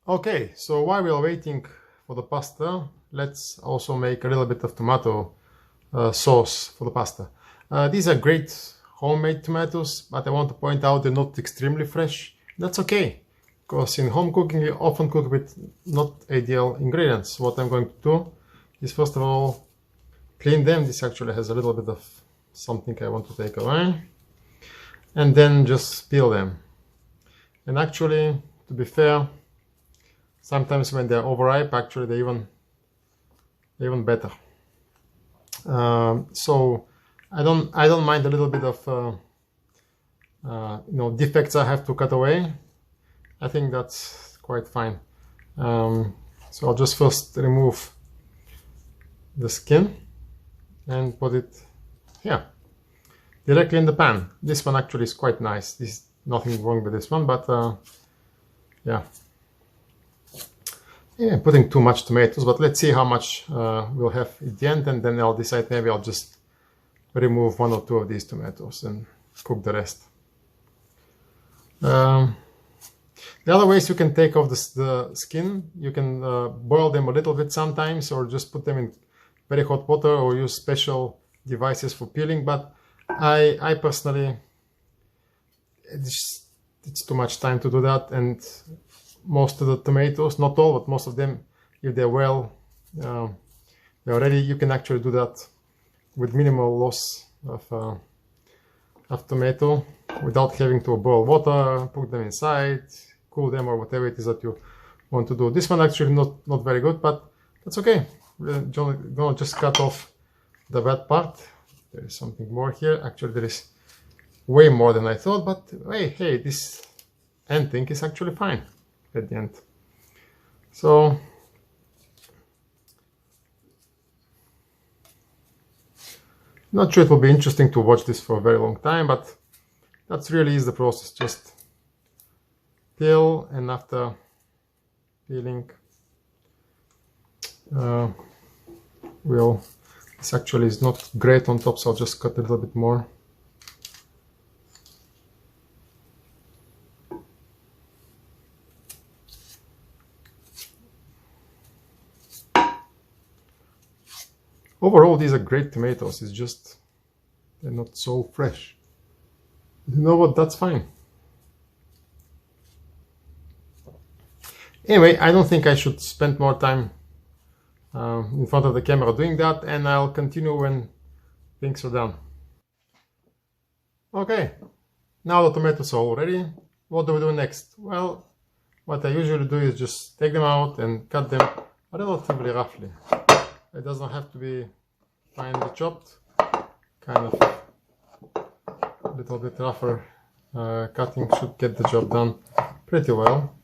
Okay, so while we are waiting for the pasta, let's also make a little bit of tomato sauce for the pasta. These are great homemade tomatoes, but I want to point out they're not extremely fresh. That's okay, because in home cooking you often cook with not ideal ingredients. What I'm going to do is first of all clean them. This actually has a little bit of something I want to take away. And then just peel them. And actually, to be fair, sometimes when they're overripe, actually they're even better. So I don't mind a little bit of defects I have to cut away. I think that's quite fine. So I'll just first remove the skin and put it here directly in the pan. This one actually is quite nice. There's nothing wrong with this one, but yeah, putting too much tomatoes, but let's see how much we'll have at the end, and then I'll decide. Maybe I'll just remove one or two of these tomatoes and cook the rest. The other ways you can take off the skin, you can boil them a little bit sometimes, or just put them in very hot water, or use special devices for peeling. But I personally, it's too much time to do that, and most of the tomatoes, not all, but most of them, if they're well, they're ready, you can actually do that with minimal loss of tomato without having to boil water, put them inside, cool them, or whatever it is that you want to do. This one actually not very good, but that's okay. We're gonna just cut off the wet part. There is something more here. Actually, there is way more than I thought, but hey, this end thing is actually fine at the end. So not sure it will be interesting to watch this for a very long time, but that's really is the process. Just peel, and after peeling, this actually is not great on top, so I'll just cut a little bit more. Overall, these are great tomatoes. It's just they're not so fresh. You know what? That's fine. Anyway, I don't think I should spend more time in front of the camera doing that, and I'll continue when things are done. Okay, now the tomatoes are all ready. What do we do next? Well, what I usually do is just take them out and cut them relatively roughly. It doesn't have to be finely chopped, kind of a little bit rougher cutting should get the job done pretty well.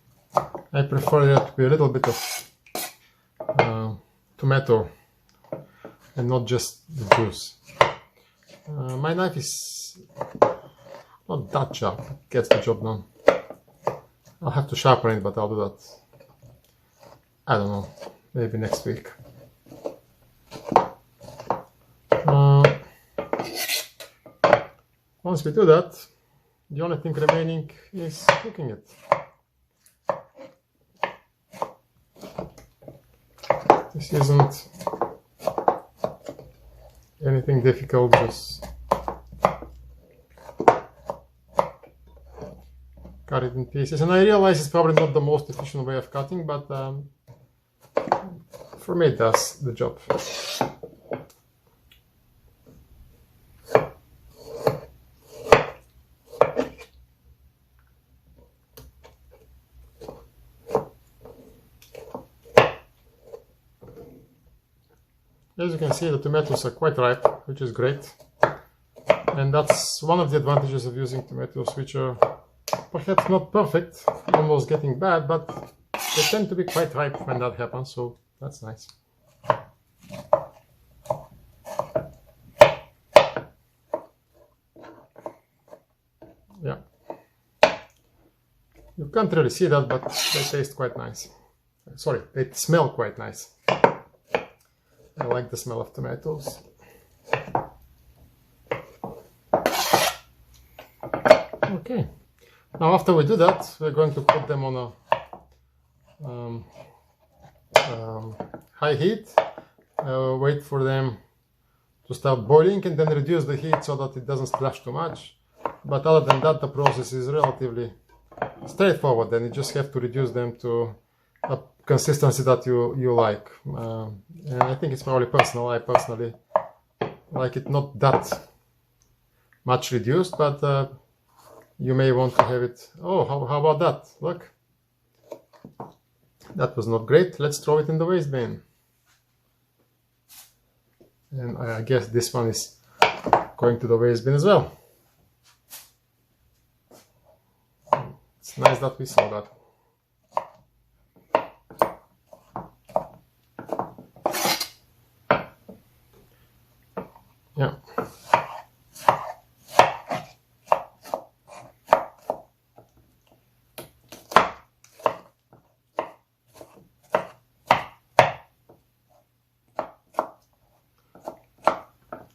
I prefer there to be a little bit of tomato and not just the juice. My knife is not that sharp, it gets the job done. I'll have to sharpen it, but I'll do that, I don't know, maybe next week. Once we do that, the only thing remaining is cooking it. This isn't anything difficult, just cut it in pieces. And I realize it's probably not the most efficient way of cutting, but for me it does the job. As you can see, the tomatoes are quite ripe, which is great. And that's one of the advantages of using tomatoes, which are perhaps not perfect, almost getting bad, but they tend to be quite ripe when that happens, so that's nice. Yeah. You can't really see that, but they taste quite nice. Sorry, they smell quite nice. I like the smell of tomatoes. Okay, now after we do that, we're going to put them on um, high heat, wait for them to start boiling, and then reduce the heat so that it doesn't splash too much. But other than that, the process is relatively straightforward, and you just have to reduce them to a consistency that you like. And I think it's probably personal. I personally like it not that much reduced, but you may want to have it. Oh, how about that? Look, that was not great. Let's throw it in the waste bin. And I guess this one is going to the waste bin as well. It's nice that we saw that. Yeah.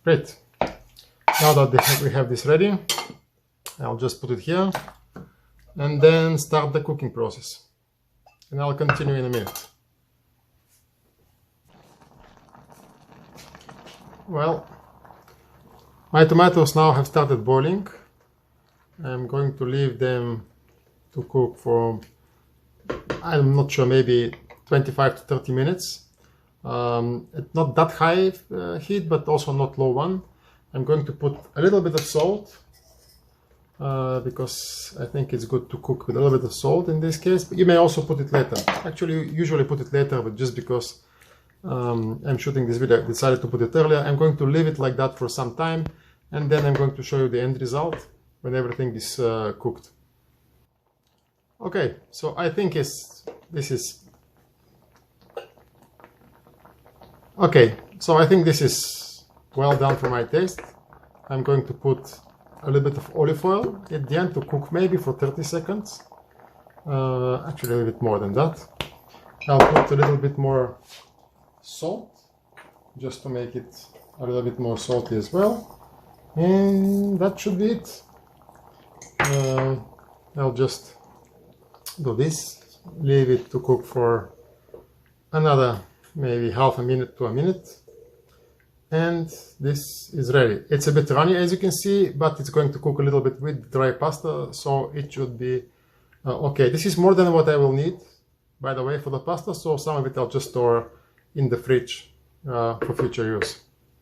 Great. Now that we have this ready, I'll just put it here and then start the cooking process. And I'll continue in a minute. Well, my tomatoes now have started boiling. I'm going to leave them to cook for, I'm not sure, maybe 25 to 30 minutes. Not that high heat, but also not low one. I'm going to put a little bit of salt because I think it's good to cook with a little bit of salt in this case. But you may also put it later. Actually, you usually put it later, but just because I'm shooting this video, I decided to put it earlier. I'm going to leave it like that for some time, and then I'm going to show you the end result when everything is cooked. Okay, so I think this is okay. So I think this is well done for my taste. I'm going to put a little bit of olive oil at the end to cook maybe for 30 seconds. Actually, a little bit more than that. I'll put a little bit more salt just to make it a little bit more salty as well. And that should be it. I'll just do this, leave it to cook for another maybe half a minute to a minute, and this is ready. It's a bit runny as you can see, but it's going to cook a little bit with dry pasta, so it should be okay. This is more than what I will need, by the way, for the pasta, so some of it I'll just store in the fridge for future use.